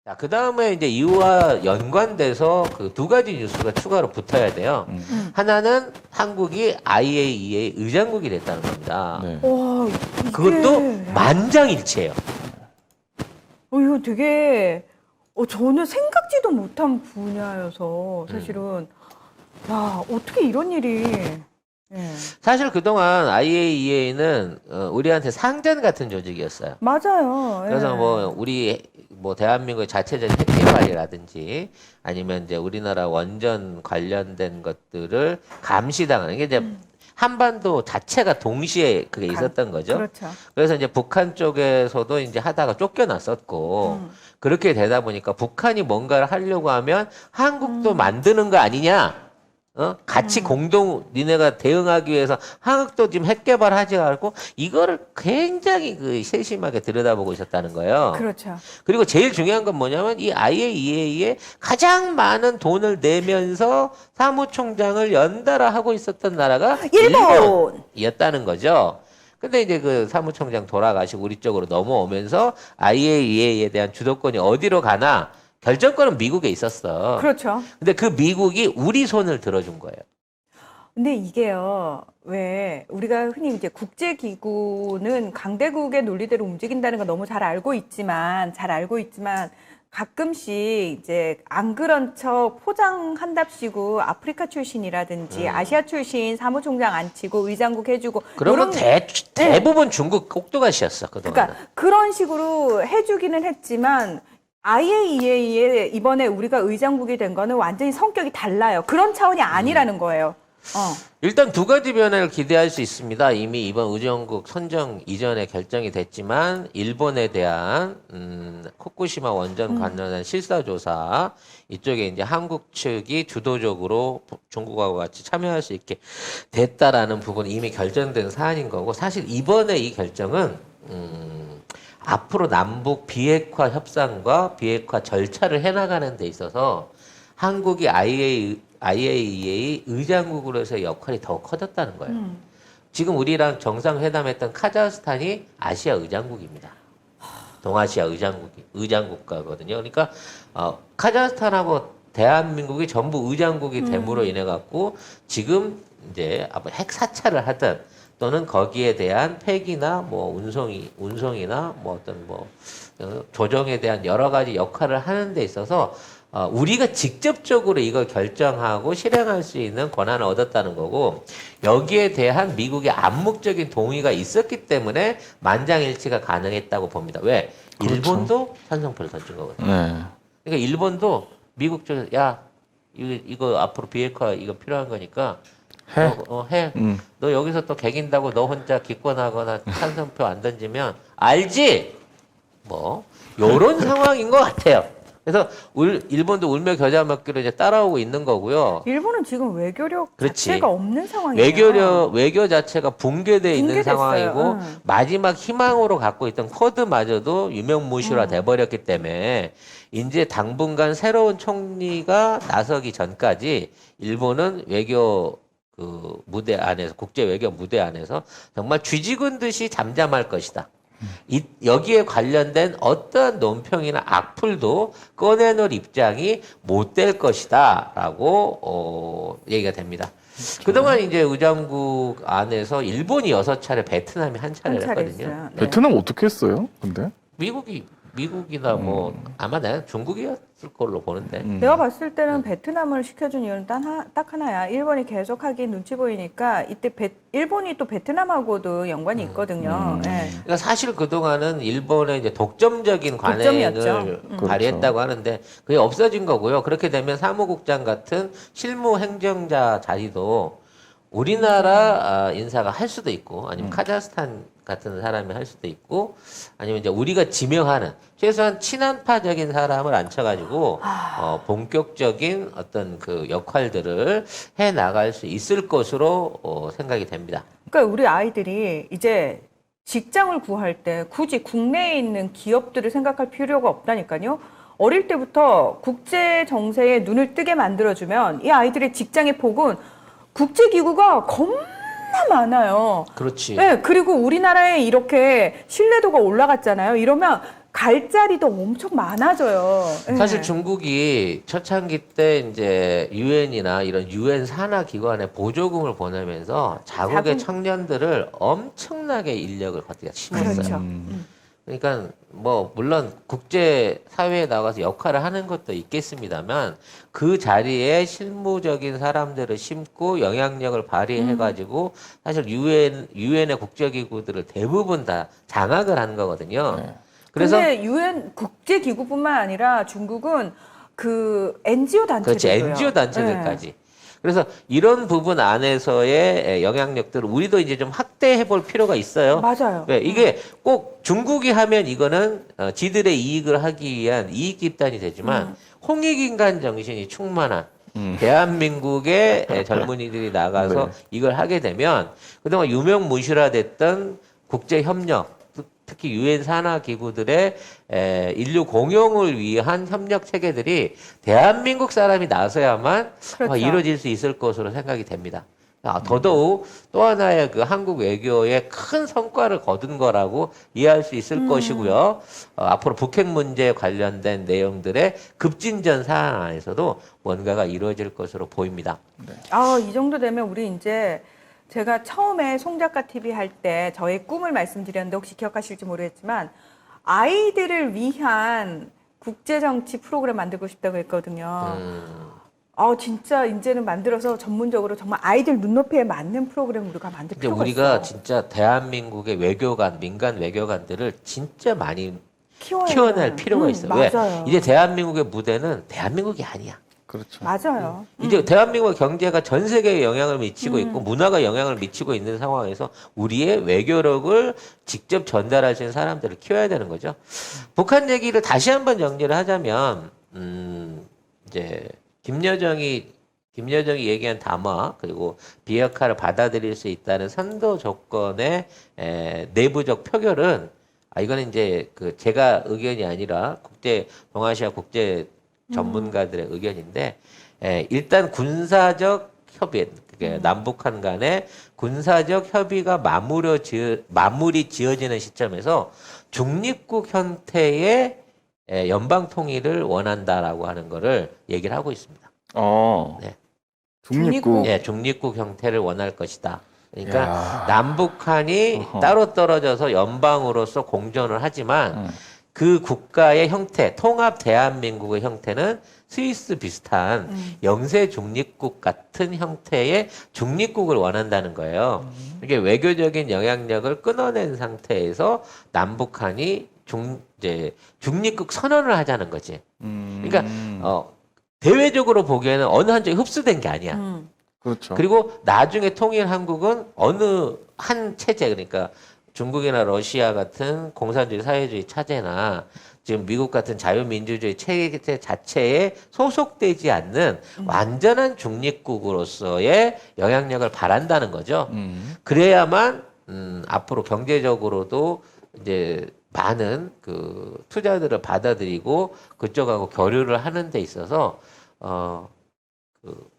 자, 그 다음에 이제 이와 연관돼서 그 두 가지 뉴스가 추가로 붙어야 돼요. 하나는 한국이 IAEA 의장국이 됐다는 겁니다. 네. 와, 이게 그것도 만장일치예요. 이거 되게 전혀 생각지도 못한 분야여서 사실은 야, 어떻게 이런 일이 예. 사실 그동안 IAEA는 우리한테 상전 같은 조직이었어요. 맞아요. 그래서 예. 뭐 우리 뭐 대한민국의 자체적인 핵 개발이라든지 아니면 이제 우리나라 원전 관련된 것들을 감시당하는 게 이제 한반도 자체가 동시에 그게 있었던 거죠. 그렇죠. 그래서 이제 북한 쪽에서도 이제 하다가 쫓겨났었고 그렇게 되다 보니까 북한이 뭔가를 하려고 하면 한국도 만드는 거 아니냐? 같이 공동 니네가 대응하기 위해서 한국도 지금 핵 개발하지 않고 이거를 굉장히 그 세심하게 들여다보고 있었다는 거예요. 그렇죠. 그리고 제일 중요한 건 뭐냐면 이 IAEA에 가장 많은 돈을 내면서 사무총장을 연달아 하고 있었던 나라가 일본! 일본이었다는 거죠. 근데 이제 그 사무총장 돌아가시고 우리 쪽으로 넘어오면서 IAEA에 대한 주도권이 어디로 가나 결정권은 미국에 있었어. 그렇죠. 근데 그 미국이 우리 손을 들어준 거예요. 근데 이게요, 왜 우리가 흔히 이제 국제기구는 강대국의 논리대로 움직인다는 거 너무 잘 알고 있지만 가끔씩 이제 안 그런 척 포장한답시고 아프리카 출신이라든지 아시아 출신 사무총장 앉히고 의장국 해주고 그러면 요런- 대부분 중국 꼭두가시였어 그동안. 그러니까 그런 식으로 해주기는 했지만 IAEA에 이번에 우리가 의장국이 된 거는 완전히 성격이 달라요. 그런 차원이 아니라는 거예요. 일단 두 가지 변화를 기대할 수 있습니다. 이미 이번 의장국 선정 이전에 결정이 됐지만 일본에 대한 후쿠시마 원전 관련한 실사조사 이쪽에 이제 한국 측이 주도적으로 중국하고 같이 참여할 수 있게 됐다라는 부분이 이미 결정된 사안인 거고 사실 이번에 이 결정은 앞으로 남북 비핵화 협상과 비핵화 절차를 해나가는 데 있어서 한국이 IAEA 의장국으로서의 역할이 더 커졌다는 거예요. 지금 우리랑 정상회담했던 카자흐스탄이 아시아 의장국입니다. 동아시아 의장국가거든요. 그러니까 카자흐스탄하고 대한민국이 전부 의장국이 됨으로 인해 갖고 지금 이제 핵 사찰을 하든 또는 거기에 대한 폐기나 뭐 운송이나 뭐 어떤 뭐 조정에 대한 여러 가지 역할을 하는 데 있어서 우리가 직접적으로 이걸 결정하고 실행할 수 있는 권한을 얻었다는 거고 여기에 대한 미국의 암묵적인 동의가 있었기 때문에 만장일치가 가능했다고 봅니다. 왜? 그렇죠. 일본도 찬성표를 던진 거거든요. 네. 그러니까 일본도 미국 쪽에서 야 이거 앞으로 비핵화 이거 필요한 거니까 해. 해. 너 여기서 또 개긴다고 너 혼자 기권하거나 찬성표 안 던지면 알지? 뭐 요런 상황인 것 같아요. 그래서 일본도 울며 겨자 먹기로 이제 따라오고 있는 거고요. 일본은 지금 외교력 그렇지. 자체가 없는 상황이에요. 외교 자체가 붕괴돼 있는 붕괴됐어요. 상황이고 마지막 희망으로 갖고 있던 쿼드마저도 유명무실화 돼버렸기 때문에 이제 당분간 새로운 총리가 나서기 전까지 일본은 외교 그 무대 안에서 국제 외교 무대 안에서 정말 쥐죽은 듯이 잠잠할 것이다. 여기에 관련된 어떠한 논평이나 악플도 꺼내놓을 입장이 못 될 것이다라고 얘기가 됩니다. 그동안 이제 의장국 안에서 일본이 6차례, 베트남이 한 차례를 했거든요. 했어요. 네. 베트남 어떻게 했어요? 근데? 미국이나 뭐 아마 내가 중국이었을 걸로 보는데. 내가 봤을 때는 베트남을 시켜준 이유는 딱 하나야. 일본이 계속하기 눈치 보이니까 이때 일본이 또 베트남하고도 연관이 있거든요. 네. 그러니까 사실 그동안은 일본의 이제 독점적인 독점이었죠. 관행을 발휘했다고 하는데 그게 없어진 거고요. 그렇게 되면 사무국장 같은 실무 행정자 자리도 우리나라 인사가 할 수도 있고 아니면 카자흐스탄 같은 사람이 할 수도 있고 아니면 이제 우리가 지명하는 최소한 친한파적인 사람을 앉혀가지고 본격적인 어떤 그 역할들을 해 나갈 수 있을 것으로 생각이 됩니다. 그러니까 우리 아이들이 이제 직장을 구할 때 굳이 국내에 있는 기업들을 생각할 필요가 없다니까요. 어릴 때부터 국제 정세에 눈을 뜨게 만들어주면 이 아이들의 직장의 폭은 국제기구가 겁나 많아요. 그렇지. 네, 그리고 우리나라에 이렇게 신뢰도가 올라갔잖아요. 이러면 갈 자리도 엄청 많아져요. 예. 사실 중국이 초창기 때 이제 유엔이나 이런 유엔 산하 기관에 보조금을 보내면서 자국의 자국- 청년들을 엄청나게 인력을 거기다 심었어요. 그렇죠. 그러니까 뭐 물론 국제 사회에 나가서 역할을 하는 것도 있겠습니다만 그 자리에 실무적인 사람들을 심고 영향력을 발휘해 가지고 사실 유엔의 국제기구들을 대부분 다 장악을 하는 거거든요. 네. 그래서 근데 유엔 국제기구뿐만 아니라 중국은 그 NGO 그렇지 단체들도요. NGO 단체들까지. 그래서 이런 부분 안에서의 영향력들을 우리도 이제 좀 확대해 볼 필요가 있어요. 맞아요. 왜 이게 꼭 중국이 하면 이거는 지들의 이익을 하기 위한 이익 집단이 되지만 홍익인간 정신이 충만한 대한민국의 젊은이들이 나가서 네. 이걸 하게 되면 그동안 유명무실화됐던 국제 협력 특히 유엔 산하 기구들의 인류 공용을 위한 협력 체계들이 대한민국 사람이 나서야만 그렇죠. 이루어질 수 있을 것으로 생각이 됩니다. 더더욱 또 하나의 그 한국 외교의 큰 성과를 거둔 거라고 이해할 수 있을 것이고요. 앞으로 북핵 문제에 관련된 내용들의 급진전 사안 안에서도 뭔가가 이루어질 것으로 보입니다. 아, 이 정도 되면 우리 이제 제가 처음에 송작가 TV 할 때 저의 꿈을 말씀드렸는데 혹시 기억하실지 모르겠지만 아이들을 위한 국제정치 프로그램 만들고 싶다고 했거든요. 진짜 이제는 만들어서 전문적으로 정말 아이들 눈높이에 맞는 프로그램 우리가 만들 이제 필요가 우리가 있어요. 진짜 대한민국의 외교관, 민간 외교관들을 진짜 많이 키워야 키워낼 필요가 있어요. 왜? 맞아요. 이제 대한민국의 무대는 대한민국이 아니야. 그렇죠. 맞아요. 이제 대한민국의 경제가 전 세계에 영향을 미치고 있고 문화가 영향을 미치고 있는 상황에서 우리의 외교력을 직접 전달할 수 있는 사람들을 키워야 되는 거죠. 북한 얘기를 다시 한번 정리를 하자면 이제 김여정이 얘기한 담화 그리고 비핵화를 받아들일 수 있다는 선도 조건의 내부적 표결은 이거는 이제 그 제가 의견이 아니라 동아시아 국제 전문가들의 의견인데 일단 군사적 협의 남북한 간의 군사적 협의가 마무리 지어지는 시점에서 중립국 형태의 연방 통일을 원한다라고 하는 거를 얘기를 하고 있습니다. 네. 중립국. 중립국 형태를 원할 것이다. 그러니까 야. 남북한이 어허. 따로 떨어져서 연방으로서 공존을 하지만 그 국가의 형태, 통합 대한민국의 형태는 스위스 비슷한 영세 중립국 같은 형태의 중립국을 원한다는 거예요. 이게 외교적인 영향력을 끊어낸 상태에서 남북한이 이제 중립국 선언을 하자는 거지. 그러니까 대외적으로 보기에는 어느 한쪽에 흡수된 게 아니야. 그렇죠. 그리고 나중에 통일 한국은 어느 한 체제 그러니까 중국이나 러시아 같은 공산주의 사회주의 체제나 지금 미국 같은 자유민주주의 체제 자체에 소속되지 않는 완전한 중립국으로서의 영향력을 바란다는 거죠. 그래야만 앞으로 경제적으로도 이제 많은 그 투자들을 받아들이고 그쪽하고 교류를 하는 데 있어서 그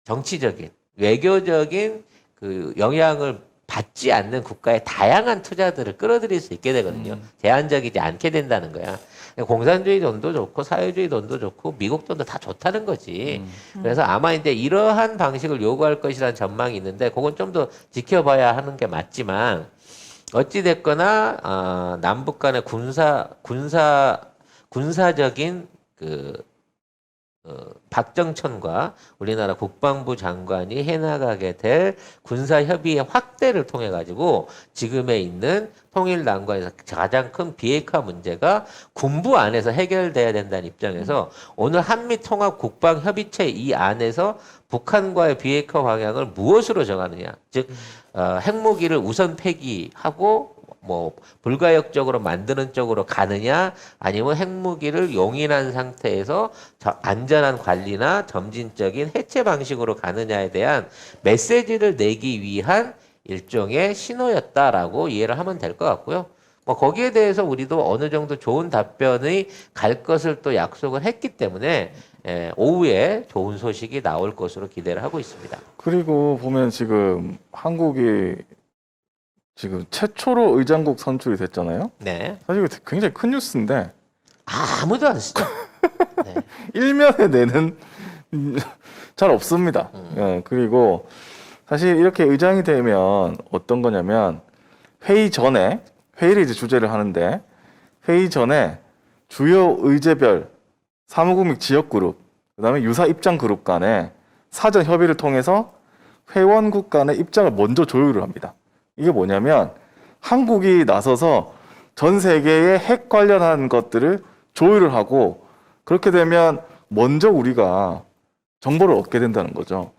정치적인 외교적인 그 영향을 받지 않는 국가의 다양한 투자들을 끌어들일 수 있게 되거든요. 제한적이지 않게 된다는 거야. 공산주의 돈도 좋고 사회주의 돈도 좋고 미국 돈도 다 좋다는 거지. 그래서 아마 이제 이러한 방식을 요구할 것이라는 전망이 있는데 그건 좀 더 지켜봐야 하는 게 맞지만 어찌 됐거나 남북 간의 군사적인 그 박정천과 우리나라 국방부 장관이 해나가게 될 군사협의의 확대를 통해 가지고 지금에 있는 통일 난관에서 가장 큰 비핵화 문제가 군부 안에서 해결돼야 된다는 입장에서 오늘 한미통합 국방협의체 이 안에서 북한과의 비핵화 방향을 무엇으로 정하느냐 즉 핵무기를 우선 폐기하고 뭐 불가역적으로 만드는 쪽으로 가느냐 아니면 핵무기를 용인한 상태에서 안전한 관리나 점진적인 해체 방식으로 가느냐에 대한 메시지를 내기 위한 일종의 신호였다라고 이해를 하면 될 것 같고요. 뭐 거기에 대해서 우리도 어느 정도 좋은 답변이 갈 것을 또 약속을 했기 때문에 오후에 좋은 소식이 나올 것으로 기대를 하고 있습니다. 그리고 보면 지금 한국이 지금 최초로 의장국 선출이 됐잖아요. 네. 사실 이거 굉장히 큰 뉴스인데 아무도 안 쓰죠. 네. 일면에 내는 잘 없습니다. 예, 그리고 사실 이렇게 의장이 되면 어떤 거냐면 회의 전에 회의를 이제 주재를 하는데 회의 전에 주요 의제별 사무국민 지역그룹 그다음에 유사 입장 그룹 간에 사전 협의를 통해서 회원국 간의 입장을 먼저 조율을 합니다. 이게 뭐냐면 한국이 나서서 전 세계의 핵 관련한 것들을 조율을 하고 그렇게 되면 먼저 우리가 정보를 얻게 된다는 거죠.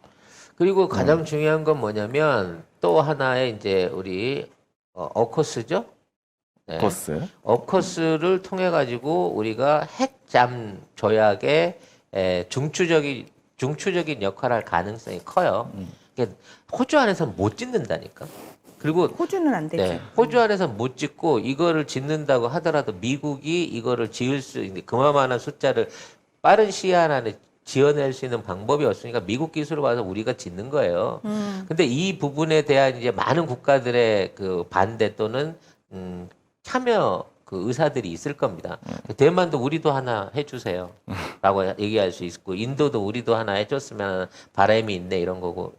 그리고 가장 중요한 건 뭐냐면 또 하나의 이제 우리 어커스죠. 네. 버스. 어커스를 통해 가지고 우리가 핵잠 조약의 중추적인 역할을 할 가능성이 커요. 그러니까 호주 안에서는 못 짓는다니까. 그리고 호주는 안 되지. 네, 호주 안에서 못 짓고 이거를 짓는다고 하더라도 미국이 이거를 지을 수 있는 그만한 숫자를 빠른 시간 안에 지어낼 수 있는 방법이 없으니까 미국 기술을 봐서 우리가 짓는 거예요. 근데 이 부분에 대한 이제 많은 국가들의 그 반대 또는 참여 그 의사들이 있을 겁니다. 대만도 우리도 하나 해주세요. 라고 얘기할 수 있고, 인도도 우리도 하나 해줬으면 바람이 있네, 이런 거고.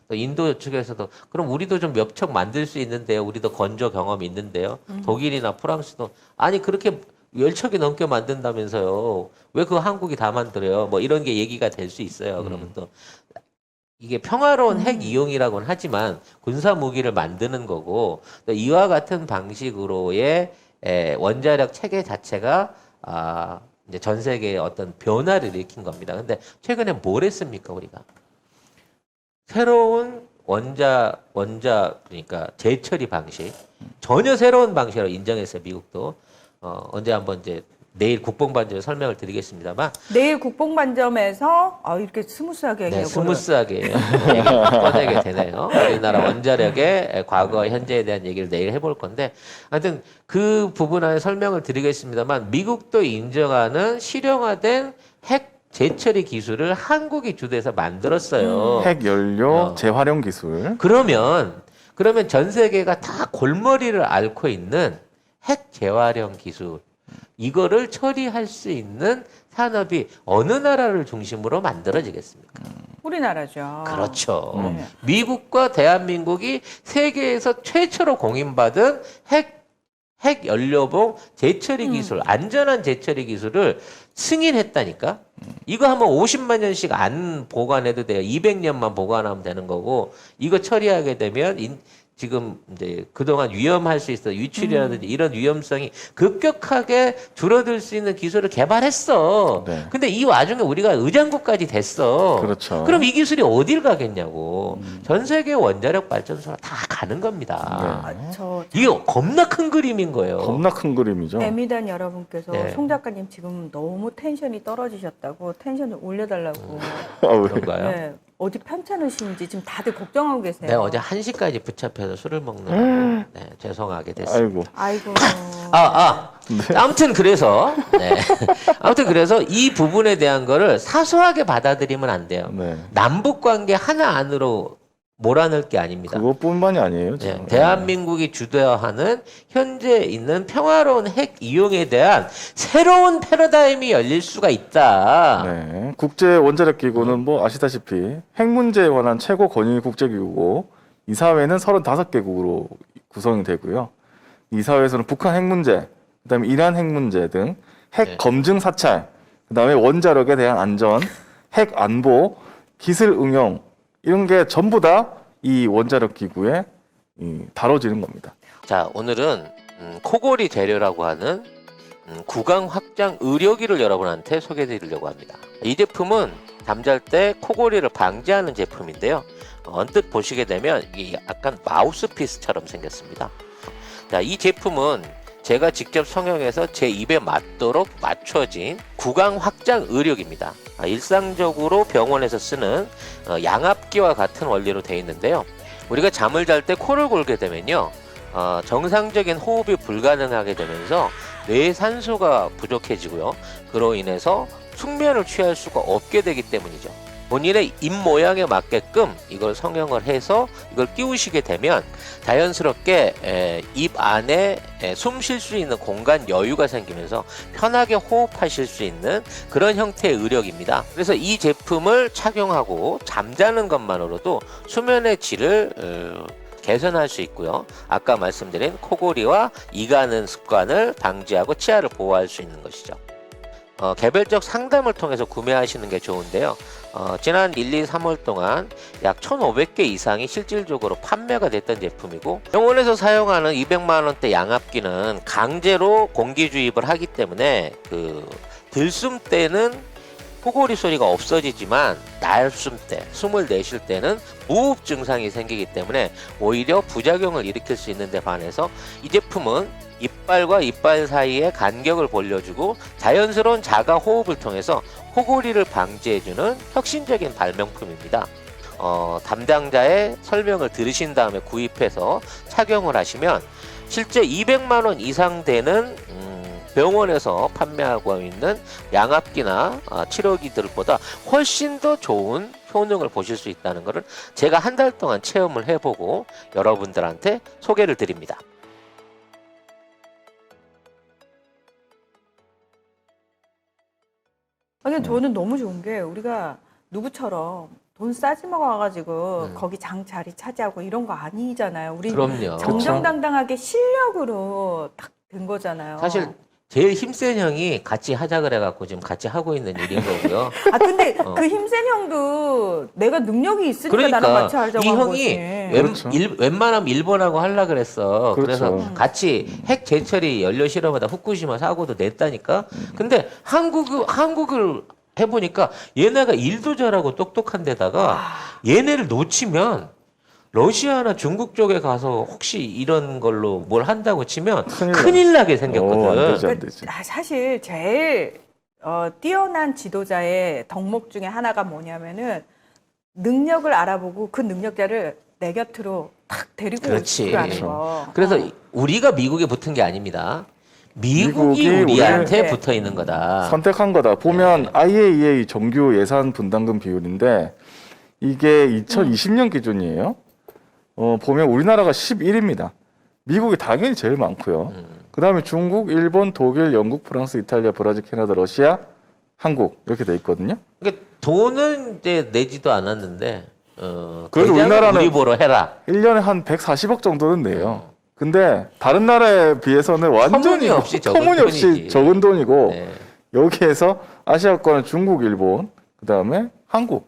또 인도 측에서도, 그럼 우리도 좀 몇 척 만들 수 있는데요. 우리도 건조 경험이 있는데요. 독일이나 프랑스도, 아니, 그렇게 10척이 넘게 만든다면서요. 왜 그 한국이 다 만들어요? 뭐 이런 게 얘기가 될 수 있어요. 그러면 또. 이게 평화로운 핵 이용이라고는 하지만 군사 무기를 만드는 거고 또 이와 같은 방식으로의 원자력 체계 자체가 이제 전 세계에 어떤 변화를 일으킨 겁니다. 근데 최근에 뭘 했습니까, 우리가? 새로운 그러니까 재처리 방식 전혀 새로운 방식으로 인정했어요, 미국도. 언제 한번 이제 내일 국뽕반점에 설명을 드리겠습니다만 내일 국뽕반점에서 이렇게 스무스하게 네, 얘기하고 스무스하게 얘기를 꺼내게 되네요. 우리나라 원자력의 과거, 현재에 대한 얘기를 내일 해볼 건데 하여튼 그 부분 안에 설명을 드리겠습니다만 미국도 인정하는 실용화된 핵 재처리 기술을 한국이 주도해서 만들었어요. 핵 연료 재활용 기술. 그러면 전 세계가 다 골머리를 앓고 있는 핵 재활용 기술 이거를 처리할 수 있는 산업이 어느 나라를 중심으로 만들어지겠습니까? 우리나라죠. 그렇죠. 네. 미국과 대한민국이 세계에서 최초로 공인받은 핵 연료봉 재처리 기술, 안전한 재처리 기술을 승인했다니까? 이거 하면 50만 년씩 안 보관해도 돼요. 200년만 보관하면 되는 거고, 이거 처리하게 되면 지금 이제 그동안 위험할 수 있어 유출이라든지 이런 위험성이 급격하게 줄어들 수 있는 기술을 개발했어. 네. 근데 이 와중에 우리가 의장국까지 됐어. 그렇죠. 그럼 이 기술이 어딜 가겠냐고. 전 세계 원자력 발전소가 다 가는 겁니다. 저 이게 겁나 큰 그림인 거예요. 겁나 큰 그림이죠. 애미단 여러분께서 네. 송 작가님 지금 너무 텐션이 떨어지셨다고 텐션을 올려달라고. 그런가요? 네. 어디 편찮으신지 지금 다들 걱정하고 계세요. 네, 어제 1시까지 붙잡혀서 술을 먹느라고 네, 죄송하게 됐습니다. 아이고. 아이고. 아무튼 그래서 이 부분에 대한 거를 사소하게 받아들이면 안 돼요. 네. 남북 관계 하나 안으로 몰아넣을 게 아닙니다. 그것뿐만이 아니에요. 네, 지금. 대한민국이 주도하는 현재 있는 평화로운 핵 이용에 대한 새로운 패러다임이 열릴 수가 있다. 네. 국제 원자력 기구는 뭐 아시다시피 핵 문제에 관한 최고 권위 국제 기구고 이사회는 35개국으로 구성이 되고요. 이사회에서는 북한 핵 문제, 그다음에 이란 핵 문제 등 핵 네. 검증 사찰, 그다음에 원자력에 대한 안전, 핵 안보, 기술 응용 이런 게 전부 다 이 원자력 기구에 다뤄지는 겁니다. 자, 오늘은 코골이 재료라고 하는 구강 확장 의료기를 여러분한테 소개해 드리려고 합니다. 이 제품은 잠잘 때 코골이를 방지하는 제품인데요. 언뜻 보시게 되면 이게 약간 마우스피스처럼 생겼습니다. 자, 이 제품은 제가 직접 성형해서 제 입에 맞도록 맞춰진 구강 확장 의료기입니다. 일상적으로 병원에서 쓰는 양압기와 같은 원리로 되어 있는데요. 우리가 잠을 잘 때 코를 골게 되면요. 정상적인 호흡이 불가능하게 되면서 뇌에 산소가 부족해지고요. 그로 인해서 숙면을 취할 수가 없게 되기 때문이죠. 본인의 입 모양에 맞게끔 이걸 성형을 해서 이걸 끼우시게 되면 자연스럽게 입 안에 숨 쉴 수 있는 공간 여유가 생기면서 편하게 호흡하실 수 있는 그런 형태의 의력입니다. 그래서 이 제품을 착용하고 잠자는 것만으로도 수면의 질을 개선할 수 있고요. 아까 말씀드린 코골이와 이가는 습관을 방지하고 치아를 보호할 수 있는 것이죠. 개별적 상담을 통해서 구매하시는 게 좋은데요. 지난 1, 2, 3월 동안 약 1,500개 이상이 실질적으로 판매가 됐던 제품이고 병원에서 사용하는 200만 원대 양압기는 강제로 공기 주입을 하기 때문에 그 들숨 때는 코골이 소리가 없어지지만 날숨 때, 숨을 내쉴 때는 무호흡 증상이 생기기 때문에 오히려 부작용을 일으킬 수 있는데 반해서 이 제품은 이빨과 이빨 사이에 간격을 벌려주고 자연스러운 자가 호흡을 통해서 코골이를 방지해주는 혁신적인 발명품입니다. 담당자의 설명을 들으신 다음에 구입해서 착용을 하시면 실제 200만 원 이상 되는 병원에서 판매하고 있는 양압기나 치료기들보다 훨씬 더 좋은 효능을 보실 수 있다는 것을 제가 한 달 동안 체험을 해보고 여러분들한테 소개를 드립니다. 아니, 저는 너무 좋은 게 우리가 누구처럼 돈 싸지 먹어가지고 거기 장 자리 차지하고 이런 거 아니잖아요. 우리 그럼요. 정정당당하게 실력으로 딱 된 거잖아요. 사실 제일 힘센 형이 같이 하자 그래갖고 지금 같이 하고 있는 일인 거고요. 아 근데 그 힘센 형도 내가 능력이 있으니까 그러니까 나랑 같이 하자고 이 한 형이 거지. 그렇죠. 웬만하면 일본하고 하려 그랬어. 그렇죠. 그래서 같이 핵 재처리 연료 실험하다 후쿠시마 사고도 냈다니까. 근데 한국을 해보니까 얘네가 일도 잘하고 똑똑한 데다가 얘네를 놓치면 러시아나 중국 쪽에 가서 혹시 이런 걸로 뭘 한다고 치면 큰일 나게 생겼거든. 안 되지, 안 되지. 사실 제일 뛰어난 지도자의 덕목 중에 하나가 뭐냐면은 능력을 알아보고 그 능력자를 내 곁으로 탁 데리고 그렇지. 오라는 거. 그래서 우리가 미국에 붙은 게 아닙니다. 미국이 미국이 우리한테 우리한테 붙어 있는 거다. 선택한 거다. 보면 IAEA 정규 예산 분담금 비율인데 이게 2020년 기준이에요. 보면 우리나라가 11입니다. 미국이 당연히 제일 많고요. 그 다음에 중국, 일본, 독일, 영국, 프랑스, 이탈리아, 브라질, 캐나다, 러시아, 한국 이렇게 돼 있거든요. 그러니까 돈은 이제 내지도 않았는데 그래도 대장은 우리나라는 우리 보러 해라. 1년에 한 140억 정도는 내요. 근데 다른 나라에 비해서는 완전히 터무니없이 적은 터무니없이 돈이지. 적은 돈이고 네. 여기에서 아시아권은 중국, 일본, 그 다음에 한국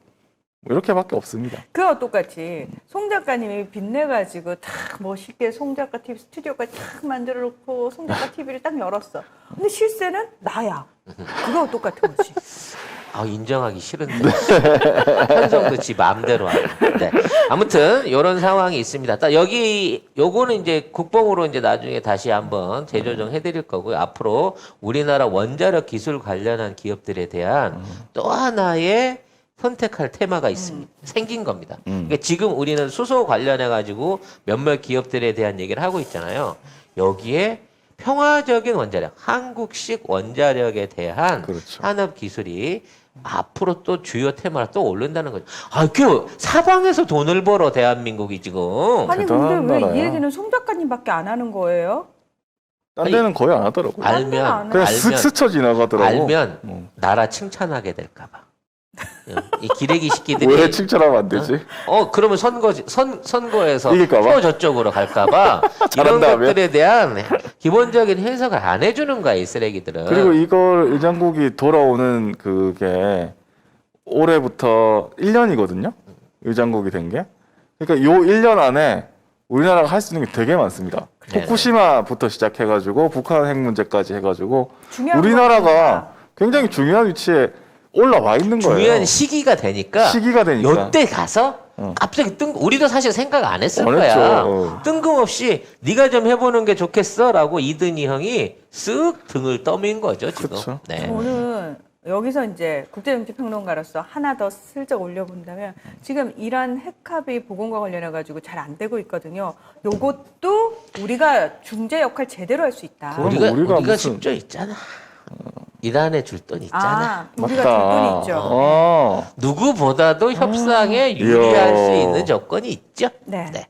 뭐 이렇게밖에 없습니다. 그거 똑같이 송 작가님이 빚내가지고 탁 멋있게 송 작가 TV 스튜디오까지 탁 만들어 놓고 송 작가 TV를 딱 열었어. 근데 실세는 나야. 그거 똑같은 거지. 인정하기 싫은데 현성도 지 마음대로 하네. 네. 아무튼 이런 상황이 있습니다. 딱 요거는 이제 국뽕으로 이제 나중에 다시 한번 재조정 해드릴 거고요. 앞으로 우리나라 원자력 기술 관련한 기업들에 대한 또 하나의 선택할 테마가 생긴 겁니다. 그러니까 지금 우리는 수소 관련해 가지고 몇몇 기업들에 대한 얘기를 하고 있잖아요. 여기에 평화적인 원자력, 한국식 원자력에 대한 그렇죠. 산업 기술이 앞으로 또 주요 테마로 또 오른다는 거죠. 그 사방에서 돈을 벌어 대한민국이 지금. 아니 대단한 근데 왜 이 나라야. 얘기는 송 작가님밖에 안 하는 거예요? 딴 아니, 데는 거의 안 하더라고요. 알면 그냥 슥 스쳐 지나가더라고. 알면 나라 칭찬하게 될까봐. 이 기레기 새끼들이 왜 칭찬하면 안 되지? 그러면 선거에서 이길까 봐? 표 저쪽으로 갈까봐 이런 잘한다며? 것들에 대한 기본적인 해석을 안 해주는 거야 이 쓰레기들은. 그리고 이걸 의장국이 돌아오는 그게 올해부터 1년이거든요. 의장국이 된 게. 그러니까 요 1년 안에 우리나라가 할 수 있는 게 되게 많습니다. 네네. 후쿠시마부터 시작해가지고 북한 핵 문제까지 해가지고 중요한 우리나라가 굉장히 중요한 위치에 올라와 있는 거예요. 중요한 시기가 되니까 시기가 되니까. 요때 가서 갑자기 우리도 사실 생각 안 했을 안 거야. 했죠. 뜬금없이 네가 좀 해보는 게 좋겠어라고 이든이 형이 쓱 등을 떠민 거죠 지금. 그쵸. 네. 저는 여기서 이제 국제정치평론가로서 하나 더 슬쩍 올려본다면 지금 이란 핵합의 보건과 관련해 가지고 잘 안 되고 있거든요. 요것도 우리가 중재 역할 제대로 할 수 있다. 그럼 우리가 우리가 무슨- 직접 있잖아. 이란에 줄 돈 있잖아. 우리가 줄 돈이 있죠. 어. 누구보다도 협상에 유리할 이야. 수 있는 조건이 있죠. 네. 네.